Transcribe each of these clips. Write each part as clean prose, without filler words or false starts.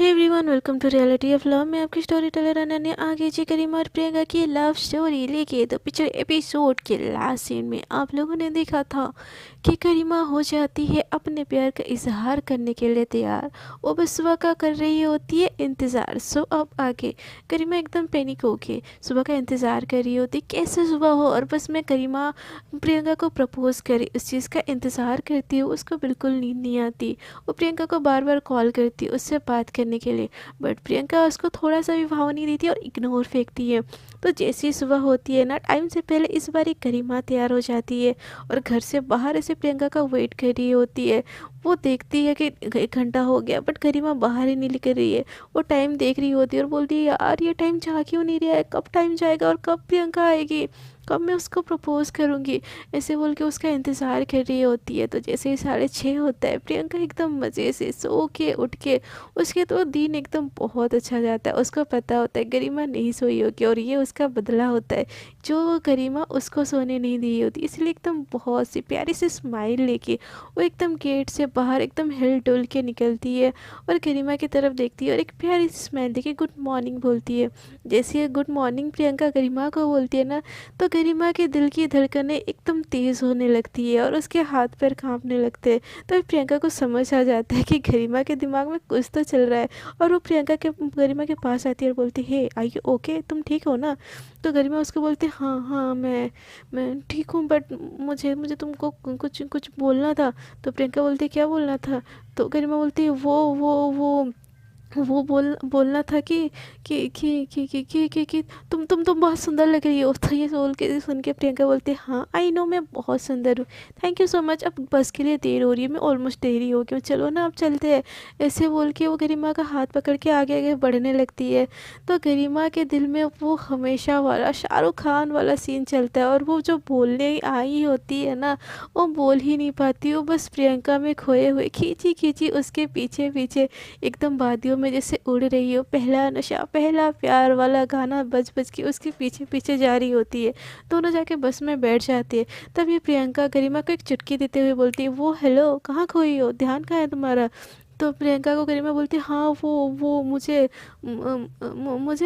Hey everyone, welcome to reality of love. मैं आपकी story teller Ananya आगे जी करीमा और प्रियंका की लव स्टोरी लेके। तो पिछले एपिसोड के लास्ट सीन में आप लोगों ने देखा था कि करीमा हो जाती है अपने प्यार का इजहार करने के लिए तैयार। वो बस सुबह का कर रही होती है इंतज़ार। सो अब आगे करीमा एकदम पैनिक होके सुबह का इंतज़ार कर रही होती, कैसे सुबह हो और बस मैं करीमा प्रियंका को प्रपोज करे उस चीज़ का इंतज़ार करती हूँ। उसको बिल्कुल नींद नहीं आती। वो प्रियंका को बार बार कॉल करती है उससे बात करने के लिए, बट प्रियंका उसको थोड़ा सा भी भाव नहीं देती और इग्नोर फेंकती है। तो जैसी सुबह होती है ना, टाइम से पहले इस बार करीमा तैयार हो जाती है और घर से बाहर ऐसे प्रियंका का वेट कर रही होती है। वो देखती है कि 1 घंटा हो गया बट करीमा बाहर ही नहीं निकल रही है। वो टाइम देख रही होती है और बोलती है, यार ये टाइम जा क्यों नहीं रहा है, कब टाइम जाएगा और कब प्रियंका आएगी, कब मैं उसको प्रपोज करूँगी। ऐसे बोल के उसका इंतज़ार कर रही होती है। तो जैसे ही 6:30 होता है, प्रियंका एकदम मज़े से सो के उठ के उसके तो दिन एकदम बहुत अच्छा जाता है। उसको पता होता है गरिमा नहीं सोई होगी और ये उसका बदला होता है जो गरिमा उसको सोने नहीं दी होती। इसलिए एकदम बहुत सी प्यारी सी स्माइल लेके वो एकदम गेट से बाहर एकदम हिल डुल के निकलती है और गरिमा की तरफ देखती है और एक प्यारी सी स्माइल देके गुड मॉर्निंग बोलती है। जैसे ये गुड मॉर्निंग प्रियंका गरिमा को बोलती है ना, तो गरिमा के दिल की धड़कनें एकदम तेज़ होने लगती है और उसके हाथ पैर कांपने लगते हैं। तो प्रियंका को समझ आ जाता है कि गरिमा के दिमाग में कुछ तो चल रहा है और वो गरिमा के पास आती है और बोलती है, हे आई यू ओके, तुम ठीक हो ना। तो गरिमा उसको बोलती है, हाँ हाँ मैं ठीक हूँ, बट मुझे मुझे तुमको कुछ कुछ बोलना था। तो प्रियंका बोलती है, क्या बोलना था। तो गरिमा बोलती है, वो बोलना था कि तुम बहुत सुंदर लग रही हो। तो ये बोल के सुन के प्रियंका बोलती है, हाँ आई नो मैं बहुत सुंदर हूँ, थैंक यू सो मच। अब बस के लिए देर हो रही है, मैं ऑलमोस्ट देरी हो गई हूँ, चलो ना अब चलते हैं। ऐसे बोल के वो गरिमा का हाथ पकड़ के आगे आगे बढ़ने लगती है। तो गरिमा के दिल में वो हमेशा वाला शाहरुख खान वाला सीन चलता है और वो जो बोलने आई होती है ना, वो बोल ही नहीं पाती। वो बस प्रियंका में खोए हुए खींची खींची उसके पीछे पीछे एकदम वादियों में जैसे उड़ रही हो। पहला नशा पहला प्यार वाला गाना बज बज के उसके पीछे पीछे जा रही होती है। दोनों जाके बस में बैठ जाती है। तब ये प्रियंका गरिमा को एक चुटकी देते हुए बोलती है, वो हेलो कहाँ खोई हो, ध्यान कहाँ है तुम्हारा। तो प्रियंका को गरिमा बोलती है, हाँ वो मुझे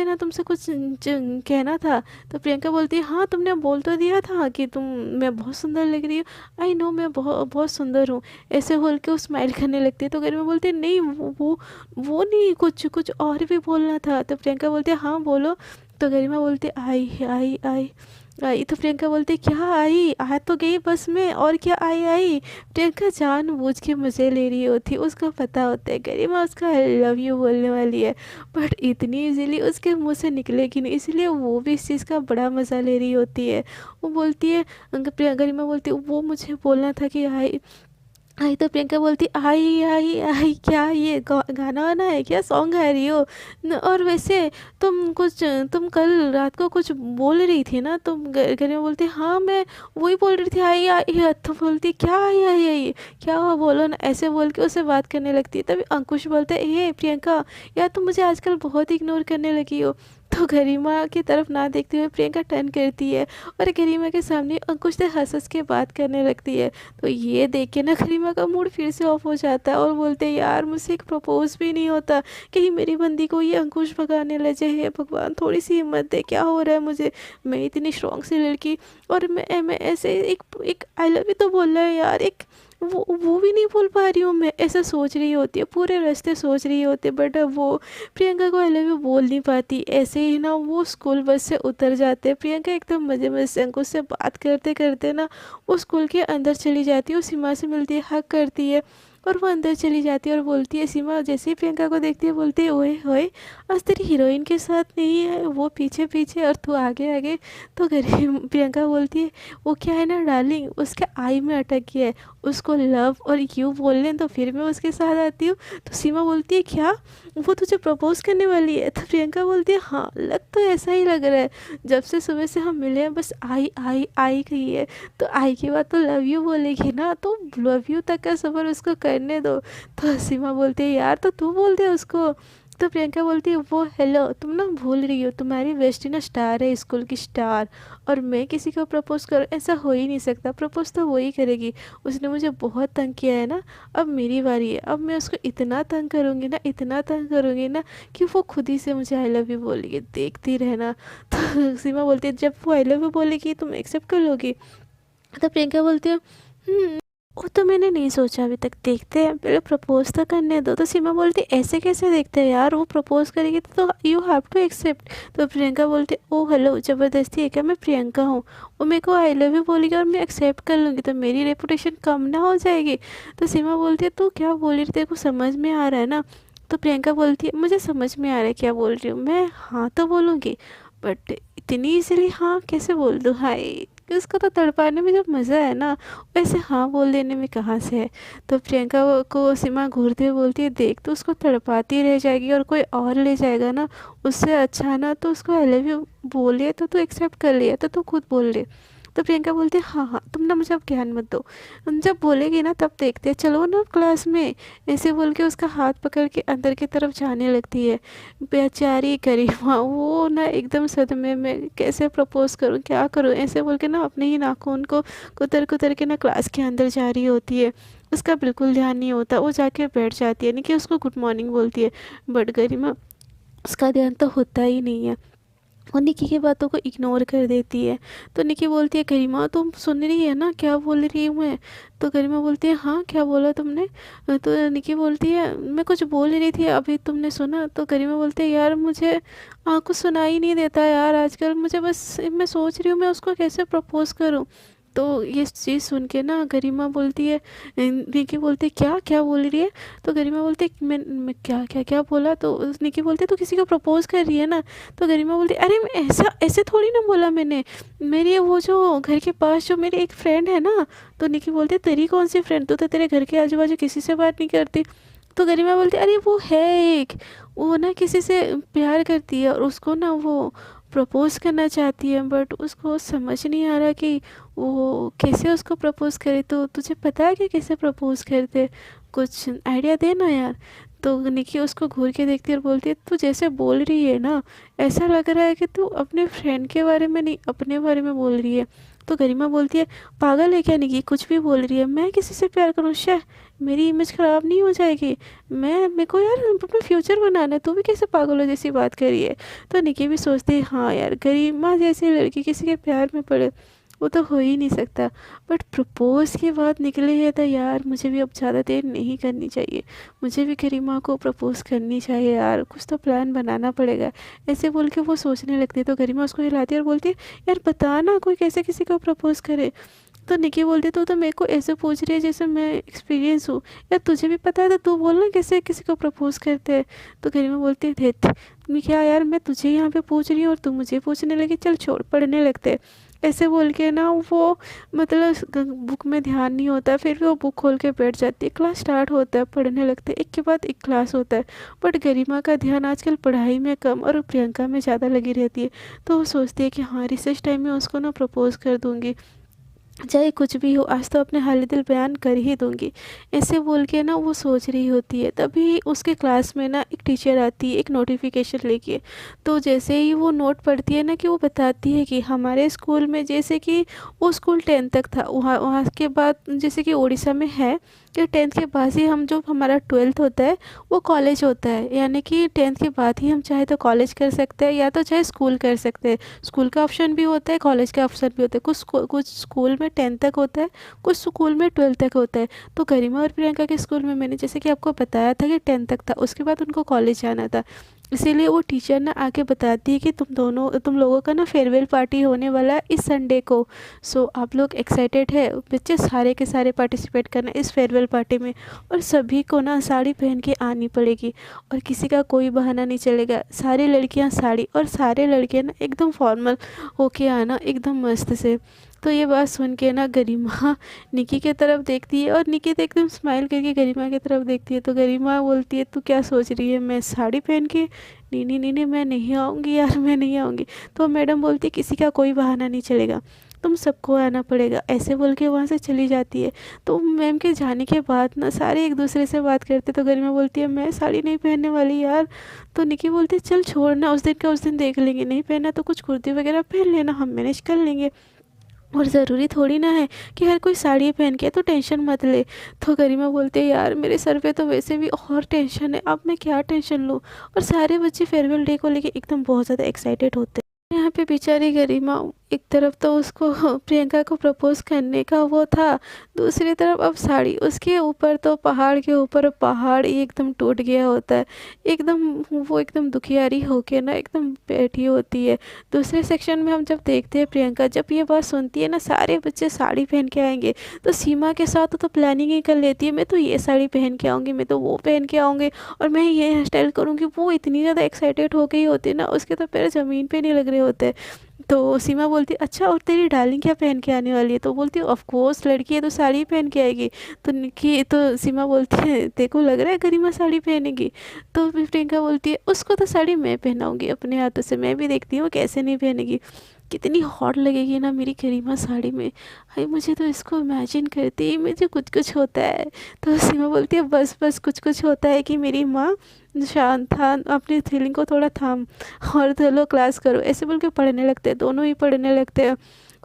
ना तुमसे कुछ कहना था। तो प्रियंका बोलती है, हाँ तुमने बोल तो दिया था कि मैं बहुत सुंदर लग रही हूँ, आई नो मैं बहुत बहुत सुंदर हूँ। ऐसे बोल के वो स्माइल करने लगती है। तो गरिमा बोलती है, नहीं वो नहीं, कुछ कुछ और भी बोलना था। तो प्रियंका बोलती है, हाँ बोलो। तो गरिमा बोलती है, आई आई आई आई। तो प्रियंका बोलती है, क्या आई, आ तो गई बस में और क्या आई आई। प्रियंका जानबूझ के मज़े ले रही होती, उसको पता होता है गरिमा उसका आई लव यू बोलने वाली है, बट इतनी इजीली उसके मुंह से निकलेगी नहीं, इसलिए वो भी इस चीज़ का बड़ा मज़ा ले रही होती है। वो बोलती है, गरिमा बोलती है, वो मुझे बोलना था कि आई आई। तो प्रियंका बोलती, आई आई आई क्या ये गाना वाना है क्या, सॉन्ग गा रही हो और वैसे तुम कल रात को कुछ बोल रही थी ना। तुम गरिमा बोलती, हाँ मैं वही बोल रही थी, आई आई। तो बोलती, क्या आई आई आई, क्या हुआ बोलो ना। ऐसे बोल के उससे बात करने लगती है। तभी अंकुश बोलते है, हे प्रियंका यार तुम मुझे आजकल बहुत इग्नोर करने लगी हो। तो गरिमा की तरफ ना देखते हुए प्रियंका टर्न करती है और गरिमा के सामने अंकुश से हंस हंस के बात करने लगती है। तो ये देख के ना गरिमा का मूड फिर से ऑफ हो जाता है और बोलते हैं, यार मुझसे एक प्रपोज भी नहीं होता, कहीं मेरी बंदी को ये अंकुश भगाने लगे। हे भगवान थोड़ी सी हिम्मत दे, क्या हो रहा है मुझे, मैं इतनी स्ट्रॉन्ग सी लड़की और मैं ऐसे एक आई लव यू तो बोल रहा है यार, एक वो भी नहीं बोल पा रही हूँ। मैं ऐसा सोच रही होती है, पूरे रास्ते सोच रही होती है, बट वो प्रियंका को आई लव यू बोल नहीं पाती। ऐसे ही ना वो स्कूल बस से उतर जाते हैं। प्रियंका एकदम मज़े मज़े से अंकुश से बात करते करते ना वो स्कूल के अंदर चली जाती है और सीमा से मिलती है, हक करती है और वो अंदर चली जाती है और बोलती है, सीमा जैसे ही प्रियंका को देखती है बोलती है, ओए होए आज तेरी हीरोइन के साथ नहीं है, वो पीछे पीछे और तू आगे आगे। तो प्रियंका बोलती है, वो क्या है ना डार्लिंग, उसके आई में अटक गया है, उसको लव और यू बोल लें तो फिर मैं उसके साथ आती हूँ। तो सीमा बोलती है, क्या वो तुझे प्रपोज करने वाली है। तो प्रियंका बोलती है, हाँ लग तो ऐसा ही लग रहा है, जब से सुबह से हम मिले हैं बस आई आई आई कही है। तो आई के बाद तो लव यू बोलेगी ना, तो लव यू तक का सफ़र उसको करने दो। तो सीमा बोलती है, यार तो तू बोल दे उसको। तो प्रियंका बोलती है वो हेलो तुम ना भूल रही हो, तुम्हारी बेस्टी ना स्टार है, स्कूल की स्टार, और मैं किसी को प्रपोज करूँ, ऐसा हो ही नहीं सकता, प्रपोज तो वो ही करेगी, उसने मुझे बहुत तंग किया है ना, अब मेरी बारी है, अब मैं उसको इतना तंग करूँगी ना, इतना तंग करूँगी ना कि वो खुद ही से मुझे आई लव यू बोलेगी, देखती रहना। तो सीमा बोलती है जब वो आई लव यू बोलेगी तुम एक्सेप्ट कर लोगी? तो प्रियंका बोलती है वो तो मैंने नहीं सोचा अभी तक, देखते हैं, पहले प्रपोज तो करने दो। तो सीमा बोलती ऐसे कैसे देखते हैं यार, वो प्रपोज करेगी तो यू हैव टू एक्सेप्ट। तो प्रियंका बोलती ओ हेलो ज़बरदस्ती है क्या, मैं प्रियंका हूँ, वो मेरे को आई लव यू बोलेगी और मैं एक्सेप्ट कर लूँगी तो मेरी रेपुटेशन कम ना हो जाएगी? तो सीमा बोलती है तू क्या बोल रही है, तेरे को समझ में आ रहा है ना? तो प्रियंका बोलती है मुझे समझ में आ रहा है क्या बोल रही हूँ, मैं हाँ तो बोलूँगी, बट इतनी इजीली हाँ कैसे बोल दूँ, हाय उसको तो तड़पाने में जो मज़ा है ना, वैसे हाँ बोल देने में कहाँ से है? तो प्रियंका को सीमा घूरते हुए बोलती है देख तो उसको तड़पाती रह जाएगी और कोई और ले जाएगा ना, उससे अच्छा ना तो उसको आई लव यू बोले तो तू एक्सेप्ट कर लिया तो तू खुद बोल ले। तो प्रियंका बोलती है हाँ हाँ तुम ना मुझे अब ज्ञान मत दो, जब बोलेगी ना तब देखते हैं, चलो ना क्लास में, ऐसे बोल के उसका हाथ पकड़ के अंदर की तरफ जाने लगती है। बेचारी करीमा वो ना एकदम सदमे में, कैसे प्रपोज करूँ क्या करूँ, ऐसे बोल के ना अपने ही नाखून को कुतर कुतर के ना क्लास के अंदर जा रही होती है। उसका बिल्कुल ध्यान नहीं होता, वो जाके बैठ जाती है, नहीं कि उसको गुड मॉर्निंग बोलती है, बट गरिमा उसका ध्यान तो होता ही नहीं है, वो निकी की बातों को इग्नोर कर देती है। तो निकी बोलती है गरिमा तुम सुन रही है ना क्या बोल रही हूँ मैं? तो गरिमा बोलती है हाँ क्या बोला तुमने? तो निकी बोलती है मैं कुछ बोल रही थी अभी तुमने सुना? तो गरिमा बोलती है यार मुझे कुछ सुनाई नहीं देता यार आजकल, मुझे बस मैं सोच रही हूँ मैं उसको कैसे प्रपोज करूँ। तो ये चीज़ सुन के ना गरिमा बोलती है, निकी बोलती है क्या क्या बोल रही है? तो गरिमा बोलती है मैं क्या क्या क्या बोला? तो निकी बोलती है तो किसी को प्रपोज कर रही है ना? तो गरिमा बोलती है अरे मैं ऐसा ऐसे थोड़ी ना बोला मैंने, मेरी वो जो घर के पास जो मेरी एक फ्रेंड है ना। तो निकी बोलती है तेरी कौन सी फ्रेंड, तू तो तेरे घर के आजू बाजू किसी से बात नहीं करती। तो गरिमा बोलती है अरे वो है एक, वो ना किसी से प्यार करती है और उसको ना वो प्रपोज करना चाहती है, बट उसको समझ नहीं आ रहा कि वो कैसे उसको प्रपोज करे। तो तुझे पता है कि कैसे प्रपोज करते, कुछ आइडिया दे ना यार। तो निकी उसको घूर के देखती है और बोलती है तू जैसे बोल रही है ना, ऐसा लग रहा है कि तू अपने फ्रेंड के बारे में नहीं अपने बारे में बोल रही है। तो गरिमा बोलती है पागल है क्या निकी, कुछ भी बोल रही है, मैं किसी से प्यार करूँ, शे मेरी इमेज ख़राब नहीं हो जाएगी, मैं मेरे को यार अपना फ्यूचर बनाना है, तू भी कैसे पागलों जैसी बात करी है। तो निकी भी सोचती है हाँ यार गरिमा जैसी लड़की किसी के प्यार में पड़े, वो तो हो ही नहीं सकता। बट प्रपोज की बात निकली है तो यार मुझे भी अब ज़्यादा देर नहीं करनी चाहिए, मुझे भी गरिमा को प्रपोज करनी चाहिए यार, कुछ तो प्लान बनाना पड़ेगा। ऐसे बोल के वो सोचने लगती है तो गरिमा उसको हिलाती है और बोलती है यार बता ना कोई कैसे किसी को प्रपोज करे। तो निकी बोलती तो मेरे को ऐसे पूछ रही है जैसे मैं एक्सपीरियंस हूँ, यार तुझे भी पता है तो तू बोलना कैसे किसी को प्रपोज करते हैं। तो गरिमा बोलती है धेत मैं क्या यार, मैं तुझे यहाँ पे पूछ रही हूँ और तू मुझे पूछने लगी, चल छोड़ पढ़ने लगते हैं। ऐसे बोल के ना वो मतलब बुक में ध्यान नहीं होता, फिर भी वो बुक खोल के बैठ जाती है, क्लास स्टार्ट होता है, पढ़ने लगते हैं, एक के बाद एक क्लास होता है। बट गरिमा का ध्यान आजकल पढ़ाई में कम और प्रियंका में ज़्यादा लगी रहती है। तो वो सोचती है कि हाँ रिसेस टाइम में उसको ना प्रपोज कर दूँगी, चाहे कुछ भी हो आज तो अपने हाल दिल बयान कर ही दूंगी। ऐसे बोल के ना वो सोच रही होती है, तभी उसके क्लास में ना एक टीचर आती है एक नोटिफिकेशन लेके। तो जैसे ही वो नोट पढ़ती है ना कि वो बताती है कि हमारे स्कूल में जैसे कि वो स्कूल 10 तक था, वहाँ वहाँ के बाद जैसे कि उड़ीसा में है कि 10th के बाद ही हम जो हमारा 12th होता है वो कॉलेज होता है, यानी कि 10th के बाद ही हम चाहे तो कॉलेज कर सकते हैं या तो चाहे स्कूल कर सकते हैं। स्कूल का ऑप्शन भी होता है, कॉलेज का ऑप्शन भी होता है, कुछ स्कूल में 10th तक होता है, कुछ स्कूल में 12th तक होता है। तो गरिमा और प्रियंका के स्कूल में मैंने जैसे कि आपको बताया था कि 10th तक था, उसके बाद उनको कॉलेज जाना था। इसीलिए वो टीचर ना आके बताती है कि तुम लोगों का ना फेयरवेल पार्टी होने वाला है इस संडे को। सो आप लोग एक्साइटेड है बच्चे, सारे के सारे पार्टिसिपेट करना इस फेयरवेल पार्टी में, और सभी को ना साड़ी पहन के आनी पड़ेगी और किसी का कोई बहाना नहीं चलेगा, सारी लड़कियां साड़ी और सारे लड़के ना एकदम फॉर्मल होके आना एकदम मस्त से। तो ये बात सुन के ना गरिमा निकी की तरफ देखती है और निकी तो एकदम स्माइल करके गरिमा की तरफ देखती है। तो गरिमा बोलती है तू क्या सोच रही है, मैं साड़ी पहन के? नहीं नहीं नहीं नहीं मैं नहीं आऊँगी यार, मैं नहीं आऊँगी। तो मैडम बोलती है किसी का कोई बहाना नहीं चलेगा, तुम सबको आना पड़ेगा, ऐसे बोल के वहाँ से चली जाती है। तो मैम के जाने के बाद ना सारे एक दूसरे से बात करते, तो गरिमा बोलती है मैं साड़ी नहीं पहनने वाली यार। तो निकी बोलती है चल छोड़ना, उस दिन का उस दिन देख लेंगे, नहीं पहना तो कुछ कुर्ती वगैरह पहन लेना, हम मैनेज कर लेंगे, और ज़रूरी थोड़ी ना है कि हर कोई साड़ी पहन के, तो टेंशन मत ले। तो गरिमा बोलते हैं यार मेरे सर पे तो वैसे भी और टेंशन है, अब मैं क्या टेंशन लूँ। और सारे बच्चे फेयरवेल डे को लेके एकदम बहुत ज़्यादा एक्साइटेड होते हैं। यहाँ पे बेचारी गरिमा, एक तरफ तो उसको प्रियंका को प्रपोज करने का वो था, दूसरी तरफ अब साड़ी, उसके ऊपर तो पहाड़ के ऊपर पहाड़ ही एकदम टूट गया होता है। एकदम वो एकदम दुखियारी होके ना एकदम बैठी होती है। दूसरे सेक्शन में हम जब देखते हैं प्रियंका जब ये बात सुनती है ना सारे बच्चे साड़ी पहन के आएंगे, तो सीमा के साथ तो प्लानिंग ही कर लेती है, मैं तो ये साड़ी पहन के आऊँगी, मैं तो वो पहन के आऊँगी, और मैं ये हेयर स्टाइल करूँगी। वो इतनी ज़्यादा एक्साइटेड हो गई होती है ना, उसके तो पैर ज़मीन पे नहीं लग रहे होते। तो सीमा बोलती अच्छा और तेरी डार्लिंग क्या पहन के आने वाली है। तो बोलती है ऑफ कोर्स लड़की है तो साड़ी पहन के आएगी। तो निकी तो सीमा बोलती है तेरे को लग रहा है गरिमा साड़ी पहनेगी। तो फिर प्रियंका बोलती है उसको तो साड़ी मैं पहनाऊंगी अपने हाथों से, मैं भी देखती हूँ कैसे नहीं पहनेगी, कितनी हॉट लगेगी ना मेरी गरिमा साड़ी में। हाय मुझे तो इसको इमेजिन करते ही मुझे कुछ कुछ होता है। तो सीमा बोलती है बस बस कुछ कुछ होता है कि मेरी माँ शांत था, अपनी फीलिंग को थोड़ा थाम, और चलो क्लास करो, ऐसे बोल के पढ़ने लगते हैं, दोनों ही पढ़ने लगते हैं।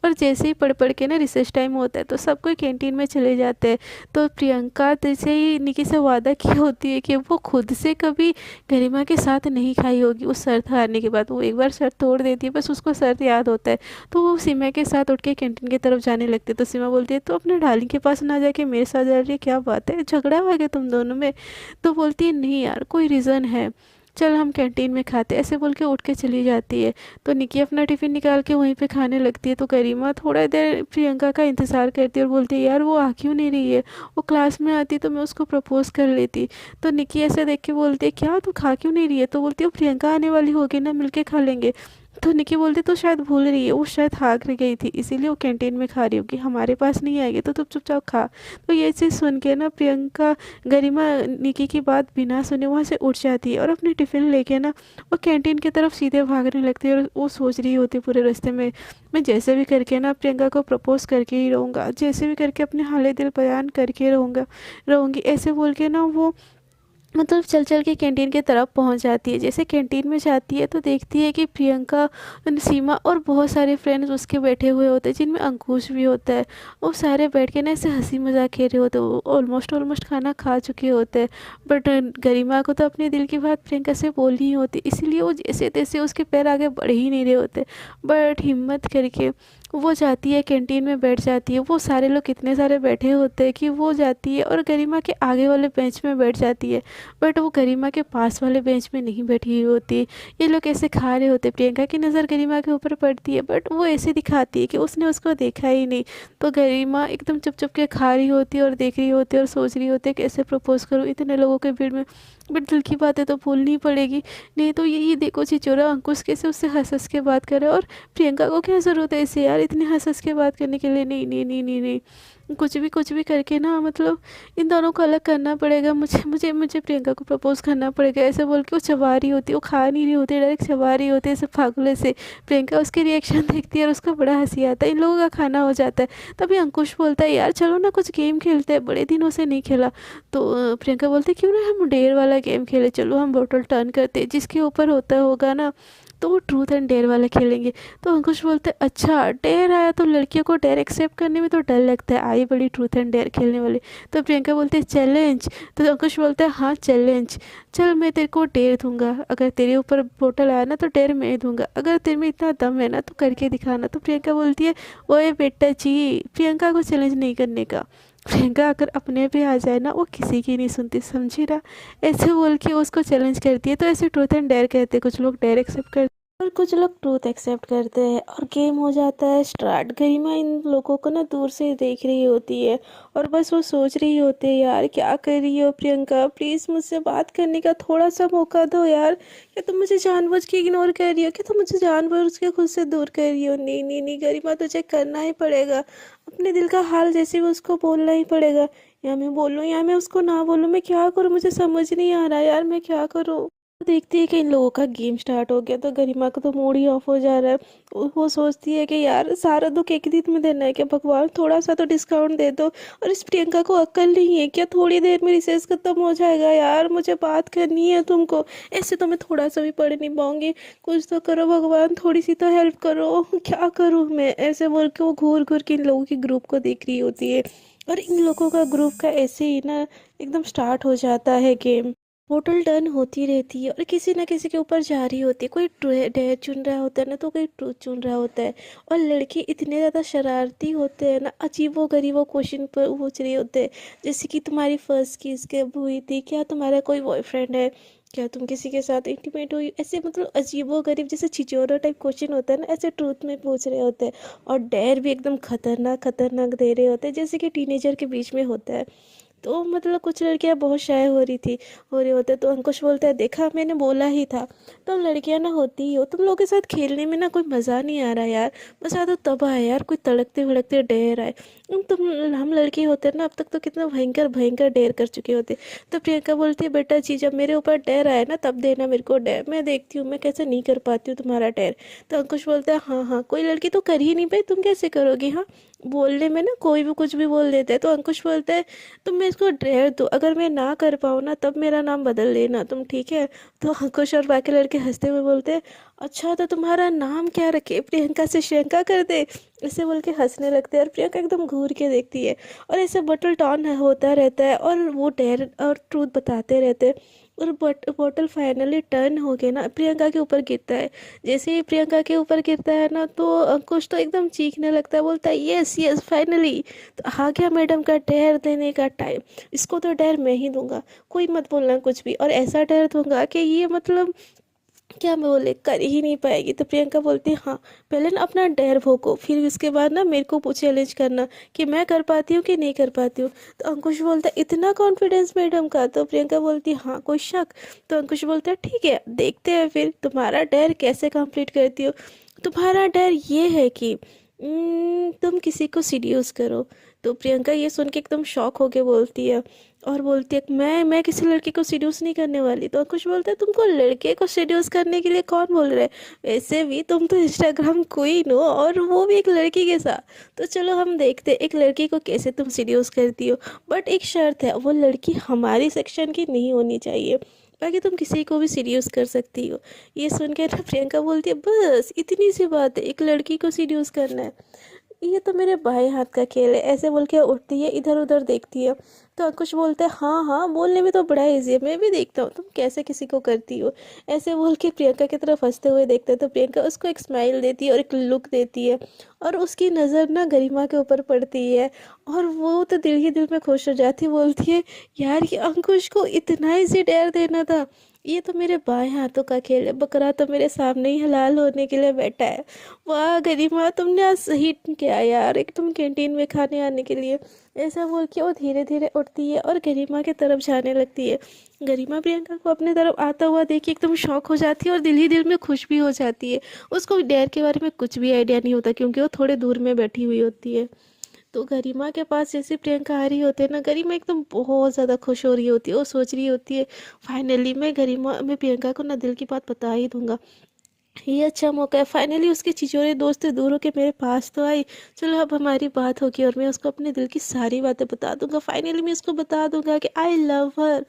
और जैसे ही पढ़ पढ़ के ना रिसेस टाइम होता है तो सब कोई कैंटीन में चले जाते हैं। तो प्रियंका जैसे ही निकी से वादा की होती है कि वो खुद से कभी गरिमा के साथ नहीं खाई होगी उस शर्त हारने के बाद, वो एक बार शर्त तोड़ देती है, बस उसको शर्त याद होता है। तो वो सीमा के साथ उठ के कैंटीन की तरफ जाने लगते, तो सीमा बोलती है तो अपने डार्लिंग के पास ना जाके मेरे साथ जा रही है, क्या बात है, झगड़ा हुआ क्या तुम दोनों में। तो बोलती है नहीं यार कोई रीज़न है, चल हम कैंटीन में खाते, ऐसे बोल के उठ के चली जाती है। तो निकी अपना टिफ़िन निकाल के वहीं पे खाने लगती है। तो गरिमा थोड़ा देर प्रियंका का इंतज़ार करती है और बोलती है यार वो आ क्यों नहीं रही है, वो क्लास में आती तो मैं उसको प्रपोज कर लेती। तो निकी ऐसे देख के बोलती है क्या तू खा क्यों नहीं रही है। तो बोलती है वो प्रियंका आने वाली होगी ना, मिलके खा लेंगे। तो निकी बोलती तो शायद भूल रही है, वो शायद हार गई थी इसीलिए वो कैंटीन में खा रही होगी, हमारे पास नहीं आएगी, तो तुम चुपचाप खा। तो ये चीज़ सुन के ना प्रियंका, गरिमा निकी की बात बिना सुने वहाँ से उठ जाती है और अपने टिफ़िन लेके ना वो कैंटीन की तरफ सीधे भागने लगती है। और वो सोच रही होती है पूरे रास्ते में मैं जैसे भी करके ना प्रियंका को प्रपोज करके ही रहूँगा, जैसे भी करके अपने हाल दिल बयान करके रहूँगी, ऐसे बोल के ना वो मतलब चल चल के कैंटीन की तरफ पहुंच जाती है। जैसे कैंटीन में जाती है तो देखती है कि प्रियंका, सीमा और बहुत सारे फ्रेंड्स उसके बैठे हुए होते हैं, जिनमें अंकुश भी होता है। वो सारे बैठ के ना ऐसे हंसी मजाक खेल रहे होते हैं, वो ऑलमोस्ट ऑलमोस्ट खाना खा चुके होते हैं। बट गरिमा को तो अपने दिल की बात प्रियंका से बोलनी ही होती, इसीलिए वो जैसे तैसे उसके पैर आगे बढ़ ही नहीं रहे होते। बट हिम्मत करके वो जाती है कैंटीन में बैठ जाती है। वो सारे लोग कितने सारे बैठे होते हैं कि वो जाती है और गरिमा के आगे वाले बेंच में बैठ जाती है। बट वो गरिमा के पास वाले बेंच में नहीं बैठी हुई होती। ये लोग ऐसे खा रहे होते, प्रियंका की नज़र गरिमा के ऊपर पड़ती है, बट वो ऐसे दिखाती है कि उसने उसको देखा ही नहीं। तो गरिमा एकदम चुप चुप के खा रही होती है और देख रही होती है और सोच रही होती है कैसे प्रपोज करूँ इतने लोगों के भीड़ में। बट दिल की बातें तो भूलनी पड़ेगी, नहीं तो ये देखो छिचोरा अंकुश कैसे उससे हंस हंस के बात करे, और प्रियंका को क्या ज़रूरत है इससे यार इतनी हंस हंस के बात करने के लिए। नहीं नहीं नहीं नहीं नहीं, कुछ भी करके ना मतलब इन दोनों को अलग करना पड़ेगा, मुझे मुझे मुझे प्रियंका को प्रपोज करना पड़ेगा, ऐसे बोल के वो चबा रही होती है, वो खा नहीं रही होती, डायरेक्ट चबा रही होती है ऐसे फागुले से। प्रियंका उसके रिएक्शन देखती है और उसका बड़ा हंसी आता है, इन लोगों का खाना हो जाता है। तभी अंकुश बोलता है यार चलो ना कुछ गेम खेलते हैं, बड़े दिनों से नहीं खेला। तो प्रियंका बोलती है क्यों ना हम डेयर वाला गेम खेले, चलो हम बोतल टर्न करते हैं, जिसके ऊपर होता होगा ना तो वो ट्रूथ एंड डेयर वाला खेलेंगे। तो अंकुश बोलते हैं अच्छा डेयर आया तो लड़कियों को डेयर एक्सेप्ट करने में तो डर लगता है, आई बड़ी ट्रूथ एंड डेयर खेलने वाली। तो प्रियंका बोलते है चैलेंज। तो अंकुश बोलता है हाँ चैलेंज, चल मैं तेरे को डेयर दूंगा, अगर तेरे ऊपर बोतल आया ना तो डेयर मैं दूंगा, अगर तेरे में इतना दम है ना तो करके दिखाना। तो प्रियंका बोलती है ओए बेटा जी, प्रियंका को चैलेंज नहीं करने का, प्रियंका अगर अपने पे आ जाए ना वो किसी की नहीं सुनती, समझी ना। ऐसे बोल के उसको चैलेंज करती है। तो ऐसे ट्रूथ एंड डेयर कहते हैं, कुछ लोग डेयर एक्सेप्ट करते और कुछ लोग ट्रूथ एक्सेप्ट करते हैं, और गेम हो जाता है स्टार्ट। गरिमा इन लोगों को ना दूर से देख रही होती है और बस वो सोच रही होती है यार क्या कर रही हो प्रियंका, प्लीज़ मुझसे बात करने का थोड़ा सा मौका दो यार, क्या तुम मुझे जानबूझ के इग्नोर कर रही हो, क्या तुम मुझे जानबूझ के खुद से दूर कर रही हो। नहीं नहीं नहीं गरिमा तुझे करना ही पड़ेगा, अपने दिल का हाल जैसे भी उसको बोलना ही पड़ेगा। या मैं बोलूँ या मैं उसको ना बोलूँ, मैं क्या करूँ, मुझे समझ नहीं आ रहा यार मैं क्या करूँ। देखती है कि इन लोगों का गेम स्टार्ट हो गया, तो गरिमा का तो मूड ही ऑफ हो जा रहा है। वो सोचती है कि यार सारा दुख एक दिन में देना है क्या भगवान, थोड़ा सा तो डिस्काउंट दे दो। और इस प्रियंका को अक्ल नहीं है क्या, थोड़ी देर में रिसेस खत्म हो जाएगा यार, मुझे बात करनी है तुमको, ऐसे तो मैं थोड़ा सा भी पढ़ नहीं पाऊंगी, कुछ तो करो भगवान, थोड़ी सी तो हेल्प करो, क्या करूँ मैं, ऐसे बोल के वो घूर घूर के इन लोगों के ग्रुप को देख रही होती है। और इन लोगों का ग्रुप का ऐसे ही ना एकदम स्टार्ट हो जाता है गेम। होटल टर्न होती रहती है और किसी ना किसी के ऊपर जा रही होती है, कोई डेयर चुन रहा होता है ना, तो कोई ट्रूथ चुन रहा होता है। और लड़के इतने ज़्यादा शरारती होते हैं ना, अजीबो गरीबो क्वेश्चन पर पूछ रहे होते हैं, जैसे कि तुम्हारी फर्स्ट किस कब हुई थी, क्या तुम्हारा कोई बॉयफ्रेंड है, क्या तुम किसी के साथ इंटीमेट हुई, ऐसे मतलब अजीबो गरीब जैसे छिचोरा टाइप क्वेश्चन होता है ना, ऐसे ट्रूथ में पूछ रहे होते हैं। और डेयर भी एकदम खतरनाक खतरनाक दे रहे होते हैं, जैसे कि टीनेजर के बीच में होता है। तो मतलब कुछ लड़कियां बहुत शाय हो रहे होते, तो अंकुश बोलता है देखा मैंने बोला ही था, तुम लड़कियां ना होती ही हो, तुम लोगों के साथ खेलने में ना कोई मज़ा नहीं आ रहा यार, मज़ा तो तब आया यार कोई तड़कते भड़कते डेर आए। तुम हम लड़के होते ना अब तक तो कितना भयंकर भयंकर डेर कर चुके होते। तो प्रियंका बोलती है बेटा जी जब मेरे ऊपर डेर आए ना तब देना मेरे को डेर, मैं देखती हूँ मैं कैसे नहीं कर पाती हूँ तुम्हारा डेर। तो अंकुश बोलता है हाँ हाँ कोई लड़की तो कर ही नहीं पाई, तुम कैसे करोगी, हाँ बोलने में ना कोई भी कुछ भी बोल देता है। तो अंकुश बोलता है तुम मैं इसको डेयर दो, अगर मैं ना कर पाऊँ ना तब मेरा नाम बदल देना तुम, ठीक है। तो अंकुश और बाकी लड़के हंसते हुए बोलते हैं अच्छा तो तुम्हारा नाम क्या रखे, प्रियंका से श्रियंका कर दे, ऐसे बोल के हंसने लगते हैं। और प्रियंका एकदम घूर के देखती है और ऐसे बटल टॉन होता रहता है और वो डेयर और ट्रूथ बताते रहते हैं। और बॉटल फाइनली टर्न हो के ना प्रियंका के ऊपर गिरता है। जैसे ही प्रियंका के ऊपर गिरता है ना तो अंकुश तो एकदम चीखने लगता है, बोलता है यस यस फाइनली, तो आ गया मैडम का डेयर देने का टाइम, इसको तो डेयर मैं ही दूंगा, कोई मत बोलना कुछ भी, और ऐसा डेयर दूंगा कि ये मतलब क्या मैं बोले कर ही नहीं पाएगी। तो प्रियंका बोलती है हाँ पहले ना अपना डर भोगो, फिर उसके बाद ना मेरे को चैलेंज करना कि मैं कर पाती हूँ कि नहीं कर पाती हूँ। तो अंकुश बोलता है इतना कॉन्फिडेंस मैडम का, तो प्रियंका बोलती है हाँ कोई शक। तो अंकुश बोलता है ठीक है देखते हैं फिर तुम्हारा डर कैसे कंप्लीट करती हो। तुम्हारा डर ये है कि तुम किसी को सीड्यूस करो। तो प्रियंका ये सुन के एकदम शॉक होके बोलती है और बोलती है मैं किसी लड़के को सीड्यूस नहीं करने वाली। तो अंकुश बोलता है तुमको लड़के को सीड्यूस करने के लिए कौन बोल रहा है, वैसे भी तुम तो इंस्टाग्राम क्वीन हो और वो भी एक लड़की के साथ, तो चलो हम देखते हैं एक लड़की को कैसे तुम सीड्यूस करती हो, बट एक शर्त है वो लड़की हमारी सेक्शन की नहीं होनी चाहिए, बाकी तुम किसी को भी सीड्यूस कर सकती हो। ये सुन के ना प्रियंका बोलती है बस इतनी सी बात है एक लड़की को सीड्यूस करना है, ये तो मेरे बाएं हाथ का खेल है, ऐसे बोल के उठती है इधर उधर देखती है। तो अंकुश बोलता है हाँ हाँ बोलने में तो बड़ा ईजी है, मैं भी देखता हूँ तुम कैसे किसी को करती हो, ऐसे बोल के प्रियंका की तरफ हंसते हुए देखते हैं। तो प्रियंका उसको एक स्माइल देती है और एक लुक देती है और उसकी नज़र ना गरिमा के ऊपर पड़ती है और वो तो दिल ही दिल में खुश हो जाती है, बोलती है यार ये अंकुश को इतना ईजी डेयर देना था, ये तो मेरे बाएं हाथों का खेल है, बकरा तो मेरे सामने ही हलाल होने के लिए बैठा है। वाह गरिमा तुमने आज सही किया यार, एक तुम कैंटीन में खाने आने के लिए, ऐसा बोल के वो धीरे धीरे उठती है और गरिमा की तरफ जाने लगती है। गरिमा प्रियंका को अपने तरफ आता हुआ देख के एकदम शॉक हो जाती है और दिल ही दिल में खुश भी हो जाती है। उसको डेयर के बारे में कुछ भी आइडिया नहीं होता क्योंकि वो थोड़े दूर में बैठी हुई होती है। तो गरिमा के पास जैसे प्रियंका आ रही होती है ना, गरिमा एकदम बहुत ज़्यादा खुश हो रही होती है, वो सोच रही होती है फाइनली मैं प्रियंका को ना दिल की बात बता ही दूंगा, ये अच्छा मौका है, फाइनली उसके छिछोरे दोस्त दूर होके मेरे पास तो आई, चलो अब हमारी बात होगी और मैं उसको अपने दिल की सारी बातें बता दूंगा, फाइनली मैं उसको बता दूंगा कि I love her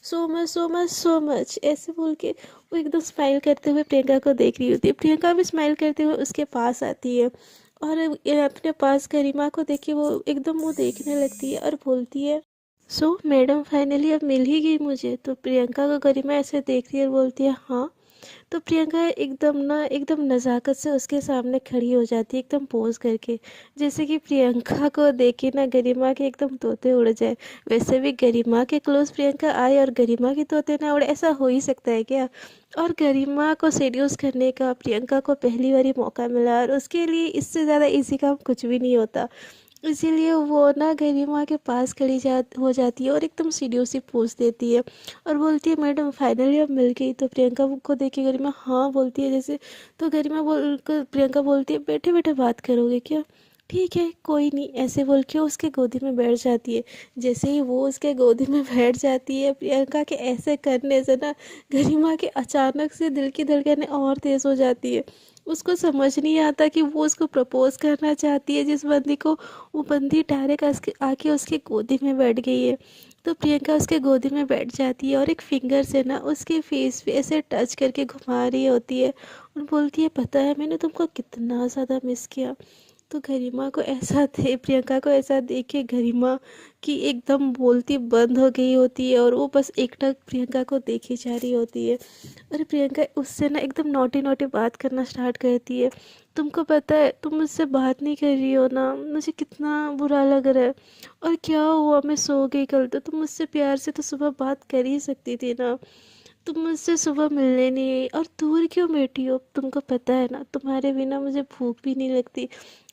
so much so much so much, ऐसे बोल के वो एकदम स्माइल करते हुए प्रियंका को देख रही होती है। प्रियंका भी स्माइल करते हुए उसके पास आती है और ये अपने पास गरिमा को देख के वो एकदम वो देखने लगती है और बोलती है सो मैडम फाइनली अब मिल ही गई मुझे। तो प्रियंका को गरिमा ऐसे देख रही है और बोलती है हाँ। तो प्रियंका एकदम नज़ाकत से उसके सामने खड़ी हो जाती है एकदम पोज करके, जैसे कि प्रियंका को देखे ना गरिमा के एकदम तोते उड़ जाए। वैसे भी गरिमा के क्लोज प्रियंका आए और गरिमा के तोते ना उड़े, ऐसा हो ही सकता है क्या। और गरिमा को सेड्यूस करने का प्रियंका को पहली बारी मौका मिला और उसके लिए इससे ज़्यादा इजी काम कुछ भी नहीं होता। इसीलिए वो ना गरिमा के पास खड़ी हो जाती है और एकदम सीढ़ियों से पूछ देती है और बोलती है मैडम फाइनली अब मिल गई। तो प्रियंका को देख के गरिमा हाँ बोलती है जैसे। तो गरिमा प्रियंका बोलती है बैठे बैठे बात करोगे क्या। ठीक है कोई नहीं, ऐसे बोल के उसके गोदी में बैठ जाती है। जैसे ही वो उसके गोदी में बैठ जाती है, प्रियंका के ऐसे करने से ना गरिमा के अचानक से दिल की धड़कनें और तेज़ हो जाती है। उसको समझ नहीं आता कि वो उसको प्रपोज करना चाहती है जिस बंदी को, वो बंदी डायरेक्ट आके उसके गोदी में बैठ गई है। तो प्रियंका उसके गोदी में बैठ जाती है और एक फिंगर से ना उसके फेस पे ऐसे टच करके घुमा रही होती है और बोलती है, पता है मैंने तुमको कितना ज़्यादा मिस किया। तो गरिमा को ऐसा थे प्रियंका को ऐसा देख के गरिमा की एकदम बोलती बंद हो गई होती है और वो बस एकटक प्रियंका को देखी जा रही होती है। और प्रियंका उससे ना एकदम नोटी नोटी बात करना स्टार्ट करती है। तुमको पता है तुम मुझसे बात नहीं कर रही हो ना, मुझे कितना बुरा लग रहा है। और क्या हुआ, मैं सो गई कल, तो तुम मुझसे प्यार से तो सुबह बात कर ही सकती थी ना। तुम मुझसे सुबह मिलने नहीं आई और दूर क्यों बैठी हो, तुमको पता है ना तुम्हारे बिना मुझे भूख भी नहीं लगती।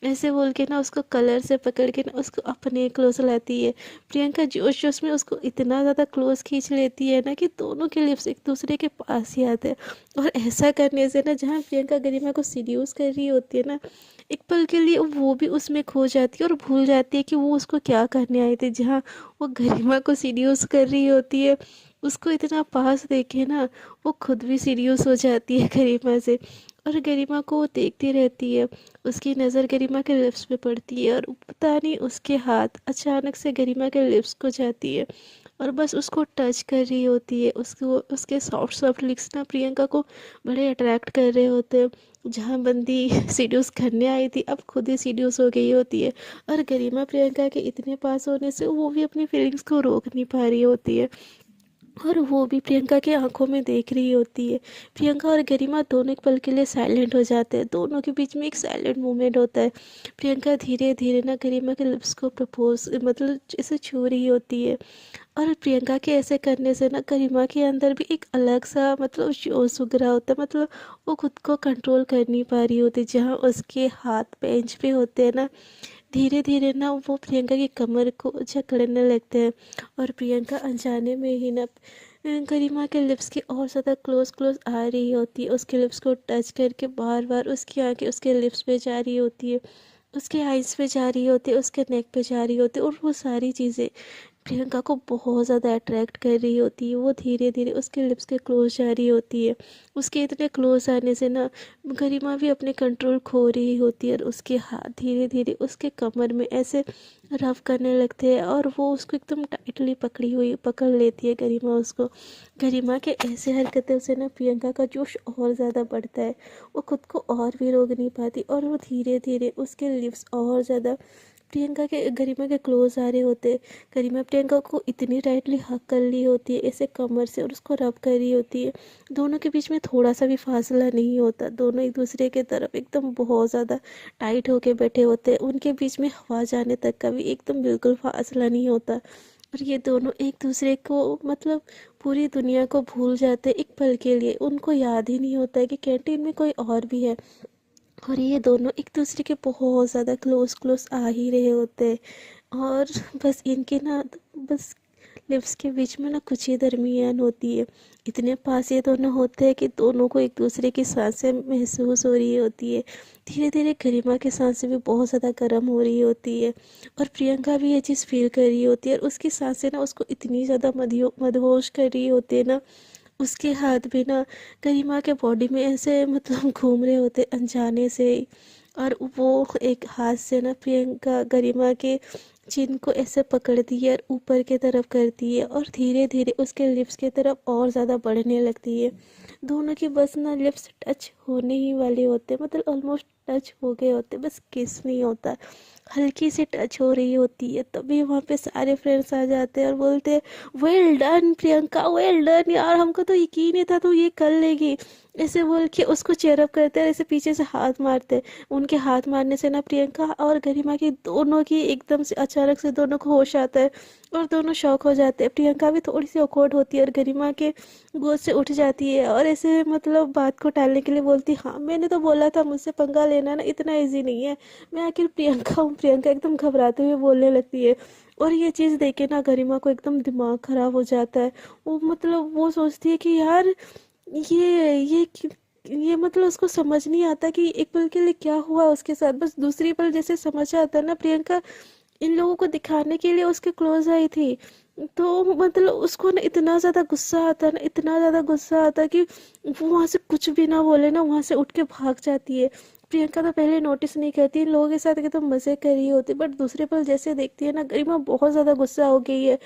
ऐसे बोल के ना उसको कलर से पकड़ के ना उसको अपने क्लोज लाती है। प्रियंका जोश जोश में उसको इतना ज़्यादा क्लोज खींच लेती है ना कि दोनों के लिप्स एक दूसरे के पास ही आते हैं। और ऐसा करने से ना जहाँ प्रियंका गरिमा को सीड्यूस कर रही होती है ना, एक पल के लिए वो भी उसमें खो जाती है और भूल जाती है कि वो उसको क्या करने आए थे। जहाँ वो गरिमा को सीड्यूस कर रही होती है, उसको इतना पास देखे ना वो खुद भी सीरियस हो जाती है गरिमा से। और गरिमा को वो देखती रहती है। उसकी नज़र गरिमा के लिप्स पे पड़ती है और पता नहीं उसके हाथ अचानक से गरिमा के लिप्स को जाती है और बस उसको टच कर रही होती है। उसको उसके सॉफ्ट सॉफ्ट लिप्स ना प्रियंका को बड़े अट्रैक्ट कर रहे होते हैं। जहाँ बंदी सीड्यूस करने आई थी अब खुद ही सीड्यूस हो गई होती है। और गरिमा प्रियंका के इतने पास होने से वो भी अपनी फीलिंग्स को रोक नहीं पा रही होती है और वो भी प्रियंका की आंखों में देख रही होती है। प्रियंका और गरिमा दोनों एक पल के लिए साइलेंट हो जाते हैं, दोनों के बीच में एक साइलेंट मोमेंट होता है। प्रियंका धीरे धीरे ना गरिमा के लिप्स को प्रपोज मतलब ऐसे छू रही होती है। और प्रियंका के ऐसे करने से ना गरिमा के अंदर भी एक अलग सा मतलब जोश उग रहा होता है। मतलब वो खुद को कंट्रोल कर नहीं पा रही होती। जहाँ उसके हाथ बेंच पे होते हैं ना, धीरे धीरे ना वो प्रियंका की कमर को जकड़ने लगते हैं। और प्रियंका अनजाने में ही ना गरिमा के लिप्स की और ज़्यादा क्लोज क्लोज आ रही होती है। उसके लिप्स को टच करके बार बार उसकी आंखें उसके लिप्स पे जा रही होती है, उसके आइज़ पे जा रही होती है, उसके नेक पे जा रही होती है। और वो सारी चीज़ें प्रियंका को बहुत ज़्यादा अट्रैक्ट कर रही होती है। वो धीरे धीरे उसके लिप्स के क्लोज जा रही होती है। उसके इतने क्लोज आने से ना गरिमा भी अपने कंट्रोल खो रही होती है और उसके हाथ धीरे धीरे उसके कमर में ऐसे रफ करने लगते हैं और वो उसको एकदम टाइटली पकड़ी हुई पकड़ लेती है गरिमा उसको। गरिमा के ऐसे हरकतों से ना प्रियंका का जोश और ज़्यादा बढ़ता है। वो खुद को और भी रोक नहीं पाती और वो धीरे धीरे उसके लिप्स और ज़्यादा प्रियंका के गरिमा के क्लोज आ रहे होते। गरिमा प्रियंका को इतनी टाइटली हक कर ली होती है ऐसे कमर से और उसको रब कर रही होती है। दोनों के बीच में थोड़ा सा भी फासला नहीं होता, दोनों एक दूसरे के तरफ एकदम बहुत ज़्यादा टाइट होके बैठे होते हैं। उनके बीच में हवा जाने तक का भी एकदम बिल्कुल फासला नहीं होता। और ये दोनों एक दूसरे को मतलब पूरी दुनिया को भूल जाते एक पल के लिए। उनको याद ही नहीं होता है कि कैंटीन में कोई और भी है। और ये दोनों एक दूसरे के बहुत ज़्यादा क्लोज क्लोज आ ही रहे होते हैं। और बस इनके ना बस लिप्स के बीच में ना कुछ ही दरमियान होती है। इतने पास ये दोनों होते हैं कि दोनों को एक दूसरे की सांसें महसूस हो रही होती है। धीरे धीरे गरिमा की सांसें भी बहुत ज़्यादा गर्म हो रही होती है और प्रियंका भी ये चीज़ फील कर रही होती है। और उसकी सांसें ना उसको इतनी ज़्यादा मदहोश कर रही होती है ना, उसके हाथ भी ना गरिमा के बॉडी में ऐसे मतलब घूम रहे होते अनजाने से ही। और वो एक हाथ से ना प्रियंका गरिमा के चिन को ऐसे पकड़ती है और ऊपर की तरफ करती है और धीरे धीरे उसके लिप्स की तरफ और ज़्यादा बढ़ने लगती है। दोनों की बस ना लिप्स टच होने ही वाले होते, मतलब ऑलमोस्ट टच हो गए होते, बस किस नहीं होता, हल्की सी टच हो रही होती है। तभी वहाँ पे सारे फ्रेंड्स आ जाते हैं और बोलते हैं, well done Priyanka, well done यार, हमको तो यकीन ही था तू ये कर लेगी। ऐसे बोल के उसको चेयरअप करते हैं, ऐसे पीछे से हाथ मारते हैं। उनके हाथ मारने से ना प्रियंका और गरिमा की दोनों की एकदम से अचानक से दोनों को होश आता है और दोनों शॉक हो जाते हैं। प्रियंका भी थोड़ी सी ऑकवर्ड होती है और गरिमा के गोद से उठ जाती है और ऐसे मतलब बात को टालने के लिए बोलती, हाँ मैंने तो बोला था मुझसे पंगा लेना ना इतना ईजी नहीं है, मैं आखिर प्रियंका हूँ। प्रियंका एकदम घबराते हुए बोलने लगती है। और ये चीज़ देखे ना गरिमा को एकदम दिमाग खराब हो जाता है। वो मतलब वो सोचती है कि यार ये ये मतलब उसको समझ नहीं आता कि एक पल के लिए क्या हुआ उसके साथ, बस दूसरी पल जैसे समझ आता है ना, प्रियंका इन लोगों को दिखाने के लिए उसके क्लोज आई थी। तो मतलब उसको ना इतना ज़्यादा गुस्सा आता ना, इतना ज़्यादा गुस्सा आता कि वो वहाँ से कुछ भी ना बोले ना, वहाँ से उठ के भाग जाती है। प्रियंका तो पहले नोटिस नहीं करती इन लोगों के साथ कि तो मज़े कर रही होती, बट दूसरे पल जैसे देखती है ना, गरिमा बहुत ज़्यादा गुस्सा हो गई है।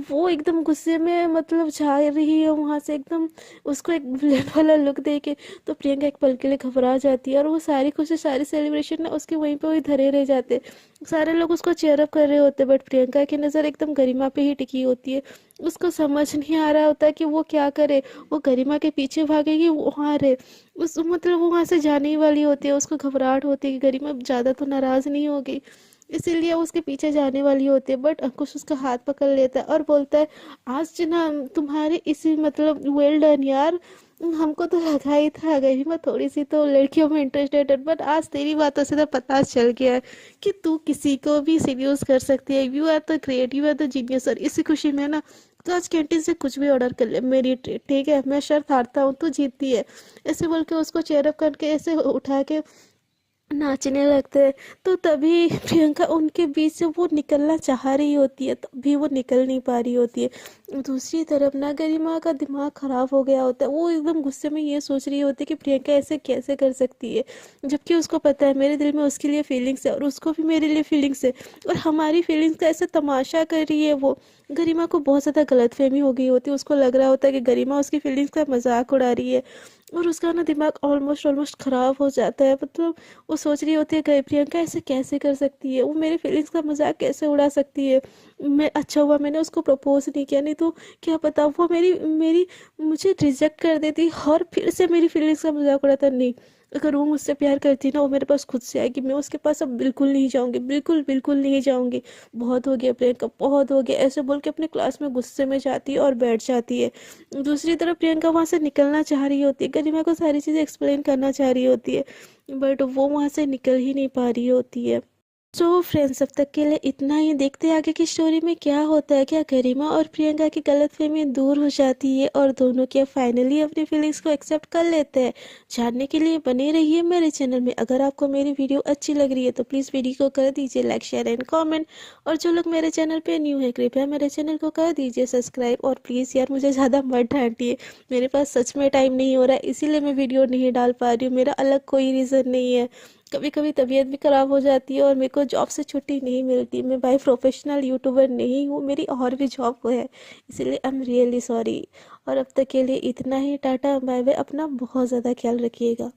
वो एकदम गुस्से में मतलब जा रही है वहाँ से एकदम, उसको एक विलेन वाला लुक दे के। तो प्रियंका एक पल के लिए घबरा जाती है, और वो सारी खुशी सारी सेलिब्रेशन ना उसके वहीं पे वही धरे रह जाते। सारे लोग उसको चेयर अप कर रहे होते, बट प्रियंका की नज़र एकदम गरिमा पे ही टिकी होती है। उसको समझ नहीं आ रहा होता कि वो क्या करे। वो गरिमा के पीछे भागेगी, वो वहाँ रहे, उस मतलब वो वहाँ से जाने ही वाली होती है। उसको घबराहट होती है कि गरिमा ज़्यादा तो नाराज़ नहीं होगी, इसीलिए वो उसके पीछे जाने वाली होती है। बट अंकुश उसका हाथ पकड़ लेता है और बोलता है, आज ना तुम्हारे इसी मतलब वेल डन यार, हमको तो लगा ही था गरिमा थोड़ी सी तो लड़कियों में इंटरेस्टेड है, बट आज तेरी बातों से तो पता चल गया है कि तू किसी को भी सीड्यूस कर सकती है। You are the great, you are the genius. और इसी खुशी में ना तो आज कैंटीन से कुछ भी ऑर्डर कर ले, मेरी ट्रीट, ठीक है, मैं शर्त हारता हूँ, तू जीतती है। ऐसे बोल के उसको चेयर अप करके ऐसे उठा के नाचने लगते हैं। तो तभी प्रियंका उनके बीच से वो निकलना चाह रही होती है, तभी वो निकल नहीं पा रही होती है। दूसरी तरफ ना गरिमा का दिमाग खराब हो गया होता है, वो एकदम गुस्से में ये सोच रही होती है कि प्रियंका ऐसे कैसे कर सकती है, जबकि उसको पता है मेरे दिल में उसके लिए फीलिंग्स है और उसको भी मेरे लिए फीलिंग्स है, और हमारी फीलिंग्स का ऐसे तमाशा कर रही है वो। गरिमा को बहुत ज़्यादा गलतफहमी हो गई होती है, उसको लग रहा होता है कि गरिमा उसकी फीलिंग्स का मजाक उड़ा रही है, और उसका ना दिमाग ऑलमोस्ट ऑलमोस्ट ख़राब हो जाता है। मतलब वो सोच रही होती है कि प्रियंका ऐसे कैसे कर सकती है, वो मेरे फीलिंग्स का मजाक कैसे उड़ा सकती है। मैं अच्छा हुआ मैंने उसको प्रपोज नहीं किया, नहीं तो क्या पता वो मेरी मेरी मुझे रिजेक्ट कर देती और फिर से मेरी फीलिंग्स का मजाक उड़ाता। नहीं, अगर वो मुझसे प्यार करती ना, वो मेरे पास खुद से आएगी, मैं उसके पास अब बिल्कुल नहीं जाऊंगी, बिल्कुल बिल्कुल नहीं जाऊंगी। बहुत हो गया प्रियंका, बहुत हो गया, ऐसे बोल के अपने क्लास में गुस्से में जाती है और बैठ जाती है। दूसरी तरफ प्रियंका वहां से निकलना चाह रही होती है, गरिमा को सारी चीजें एक्सप्लेन करना चाह रही होती है, बट वो वहां से निकल ही नहीं पा रही होती है। सो फ्रेंड्स, अब तक के लिए इतना ही। देखते हैं आगे की स्टोरी में क्या होता है। क्या गरिमा और प्रियंका की गलतफहमी दूर हो जाती है और दोनों क्या फाइनली अपनी फीलिंग्स को एक्सेप्ट कर लेते हैं। जानने के लिए बने रहिए मेरे चैनल में। अगर आपको मेरी वीडियो अच्छी लग रही है तो प्लीज़ वीडियो को कर दीजिए लाइक, शेयर एंड कॉमेंट। और जो लोग मेरे चैनल पर न्यू है, कृपया मेरे चैनल को कर दीजिए सब्सक्राइब। और प्लीज़ यार, मुझे ज़्यादा मत डांटिए, मेरे पास सच में टाइम नहीं हो रहा है, इसीलिए मैं वीडियो नहीं डाल पा रही हूँ। मेरा अलग कोई रीज़न नहीं है, कभी कभी तबीयत भी ख़राब हो जाती है और मेरे को जॉब से छुट्टी नहीं मिलती। मैं बाई प्रोफेशनल यूट्यूबर नहीं हूँ, मेरी और भी जॉब है, इसलिए आई एम रियली सॉरी। और अब तक के लिए इतना ही। टाटा बाय बाय, अपना बहुत ज़्यादा ख्याल रखिएगा।